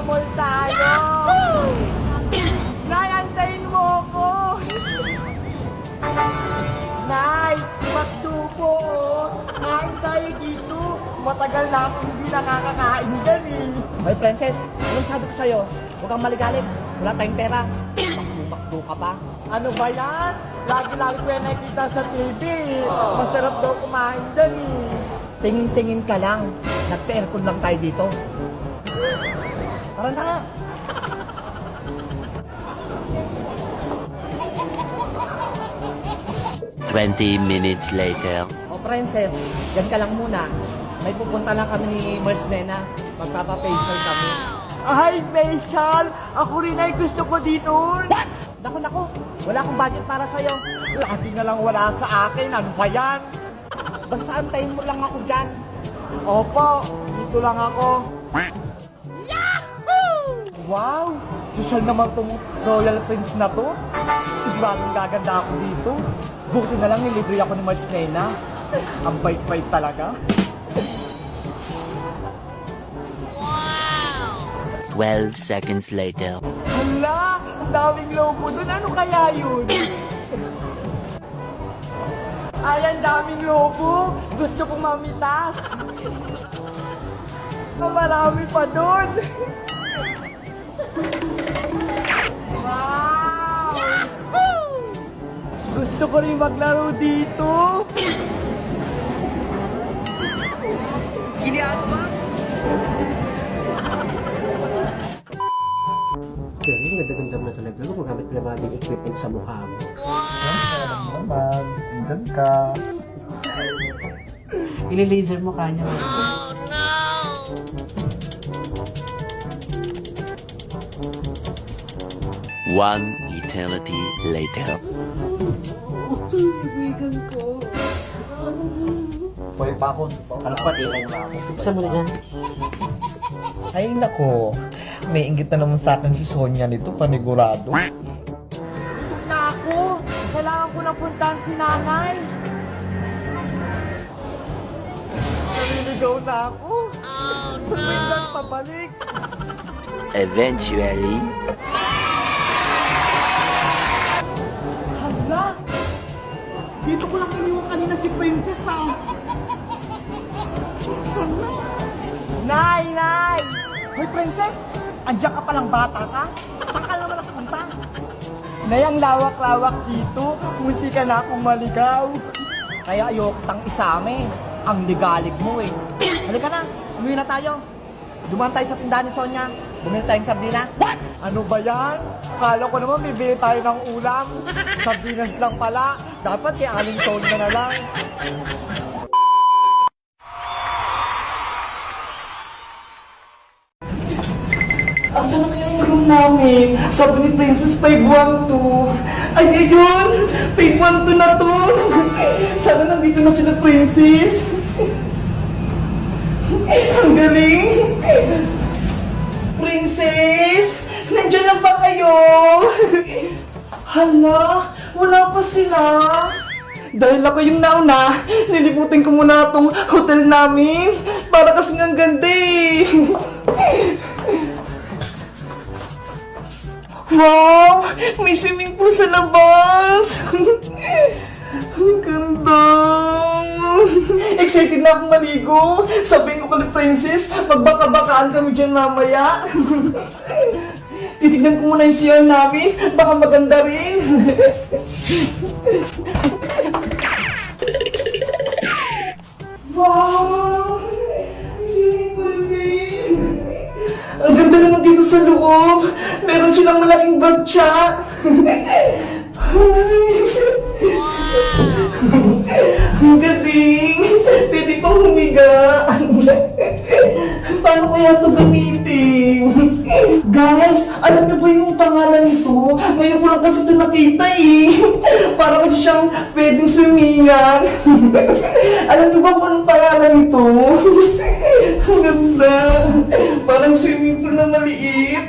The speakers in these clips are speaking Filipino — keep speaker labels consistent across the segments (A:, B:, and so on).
A: mall tayo. Nay, antayin mo ako. Nay, magtupo. Kain tayo dito. Matagal na akong hindi nakakakain dyan eh.
B: Hoy, Princess, anong sabi ko sa'yo? Huwag kang maligalit. Wala tayong pera. Bakto ka pa.
A: Ano ba yan? Lagi-lagi ko yan nakikita sa TV. Masarap daw kumain dyan eh.
B: Tingin-tingin ka lang. Nagpa-aircon lang tayo dito. Tara na.
C: "20 minutes later."
B: O, Princess, yan ka lang muna. May pupunta lang kami ni Mars Nena. Magpapa-facial kami.
A: Ay, facial! Ako rin ay gusto ko din nun.
B: Naku, wala akong budget para sa'yo.
A: Lagi na lang wala sa akin. Ano ba yan?
B: Basta antayin mo lang ako dyan.
A: Opo, dito lang ako. Wow! Social naman tong Royal Prince na to. Siguradong gaganda ako dito. Buti na lang nilibre ako ni Mars Nena. Ang bait-bait talaga.
C: 12 seconds later.
A: Hala! Ang daming lobo dun. Ano kaya yun? Ay, ang daming lobo. Gusto kong mamitas. Marami pa dun. Wow! Gusto ko rin maglaro dito.
D: Pero yung ganda-ganda mo na talaga. Gumagamit mo na mga big equipment sa mukha mo.
A: Naman, andun ka.
D: Ili-laser mo kanya.
C: One eternity later.
A: Pwede pa ako. Ano pa, tingnan mo ako.
D: Saan mo na dyan?
A: Ay, nako. May inggit na naman sa akin si Sonia nito, panigurado. Naku! Kailangan ko na puntahan si nanay. Naliligaw na ako. Oh, no! Saan pabalik?
C: Eventually.
A: Hala! Dito ko lang iniwan kanina si Princess, ah. Saan na? Nay! Nay! Hoy, Princess! Andiyan ka palang bata ka? Saan ka naman nakapunta? Nay, ang lawak-lawak dito. Munti ka na akong maligaw.
B: Kaya ayoko tang isame. Ang ligalig mo eh. Halika na, umuwi na tayo. Dumaan tayo sa tindahan ni Sonia. Bumili tayong sardinas.
A: Ano ba yan? Kala ko naman bibili tayo ng ulam. Sardinas lang pala. Dapat kay Aling Sonia na lang. Asa na kaya yung room namin? Sabi ni Princess 512. Ay, ayun! 512 na to! Sana nandito na sila, Princess. Ang galing! Princess! Nandiyan na ba kayo? Hala! Wala pa sila! Dahil ako yung nauna, nilibutin ko muna itong hotel namin para kasing ang ganda eh! Wow! May swimming pool sa labas! Ang ganda! Excited na akong maligo! Sabihin ko kay Princess, magbaka-bakaan kami dyan mamaya! Titignan ko muna yung CR namin, baka maganda rin! Wow! May swimming pool din! Ang ganda naman dito sa loob. Meron silang malaking batya. Ang galing. Pwede pang humiga. Paano kaya ito gamitin? Guys, alam niyo ba yung pangalan nito? Ngayon ko lang kasi ito nakita eh. Para kasi siyang pwedeng swimingan. Alam niyo ba kung anong pangalan nito? Ang ganda. Parang swimming pool na maliit.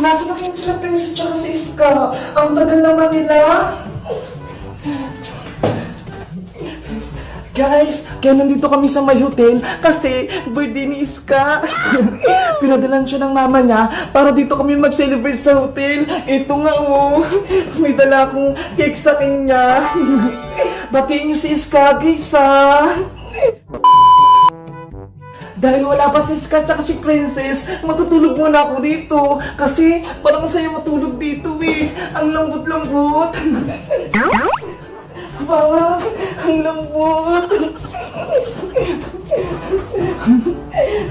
A: Nasa na kayo sila Princess tsaka si Iska. Ang tagal naman nila. Guys, Kaya nandito kami sa may hotel kasi birthday ni Iska. Pinadalan siya ng mama niya para dito kami mag-celebrate sa hotel. Ito nga oh, may dala akong cake sa kanya. Batiin niyo si Iska, guys ha. Dahil wala pa si Iska at si Princess, matutulog muna ako dito. Kasi parang saya matulog dito eh. Ang lambot-lambot. Parang ang lambot.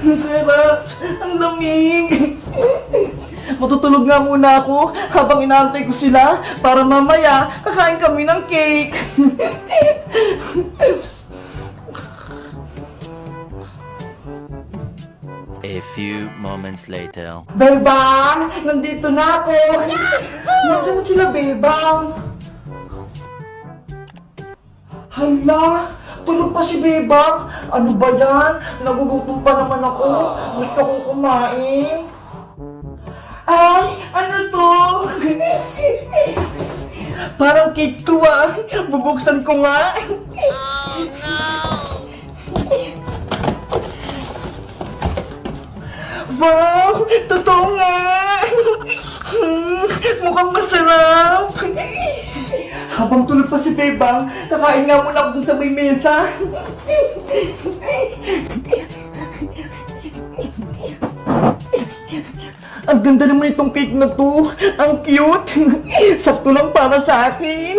A: Ang sarap. Ang lamig. Matutulog nga muna ako habang inaantay ko sila para mamaya kakain kami ng cake.
C: A few moments later.
A: Bebang! Nandito na ako! Nasaan na sila, Bebang? Hala! Tulog pa si Bebang! Ano ba yan? Nagugutom pa naman ako. Gusto kong kumain. Ay! Ano to? Parang cake to ah! Bubuksan ko nga! Wow! Totoo nga! Mukhang masarap! Habang tulog pa si Bebang, kakain nga muna ako dun sa may mesa. Ang ganda naman itong cake na to. Ang cute. Sakto lang para sa akin.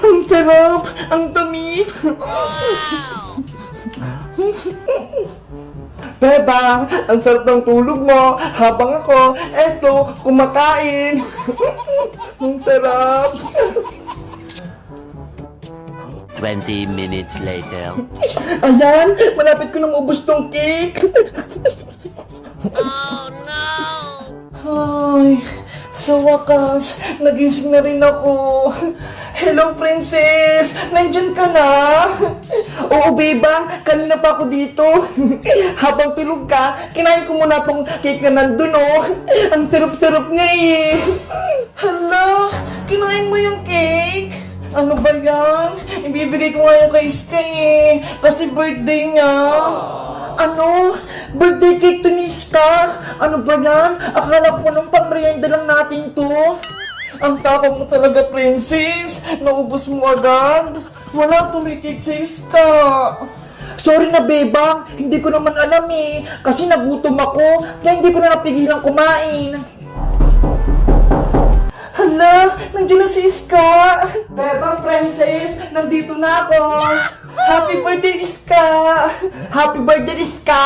A: Ang sarap. Ang tamis. Bebang, ang sarap ng tulog mo habang ako, eto, kumakain. Ang sarap.
C: 20 minutes later.
A: Ayan, malapit ko nang ubos tong cake. Oh no! Ay, sa wakas, nagising na rin ako. Hello, Princess! Nandyan ka na? Oo, Bebang, kanina pa ako dito. Habang tulog ka, kinain ko muna tong cake na nandun, oh. Ang sarap-sarap nga eh. Hala, kinain mo yung cake? Ano ba yan? Ibibigay ko nga yung kay Iska eh. Kasi birthday niya. Ano? Birthday cake to ni Iska? Ano ba yan? Akala ko nung pang-merienda lang natin to. Ang tapang mo talaga, Princess. Naubos mo agad. Wala tuloy cake sa Iska. Sorry na, Bebang. Hindi ko naman alam eh. Kasi nagutom ako. Kaya hindi ko na napigilan kumain. Hala, nandiyan na si Iska. Bebang, Princess, nandito na ako. Happy birthday, Iska. Happy birthday, Iska.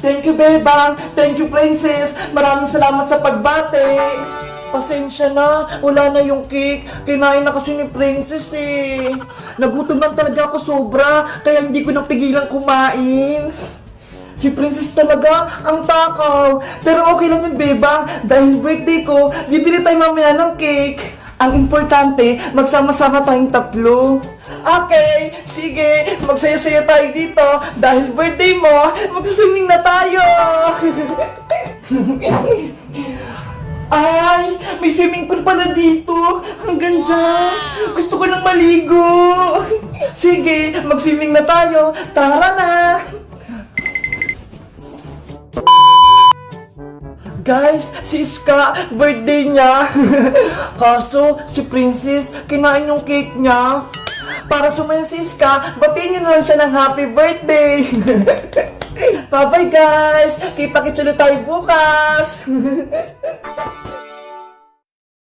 A: Thank you, Bebang. Thank you, Princess. Maraming salamat sa pagbate. Pasensya na, wala na yung cake. Kinain na kasi ni Princess eh. Nagutom lang talaga ako sobra, kaya hindi ko napigilan kumain. Si Princess talaga, ang takaw. Pero okay lang yun, Bebang. Dahil birthday ko, bibili tayo mamaya ng cake. Ang importante, magsama-sama tayong tatlo. Okay, sige, magsaya-saya tayo dito. Dahil birthday mo, magsiswimming na tayo. Ay, may swimming pool pala dito. Ang ganda. Gusto ko nang maligo. Sige, mag-swimming na tayo. Tara na. Guys, si Iska, birthday niya. Kaso, si Princess, kinain yung cake niya. Para sumaya si Iska, batiin niyo na lang siya ng happy birthday. Bye-bye guys! Kita-kits ulit tayo bukas!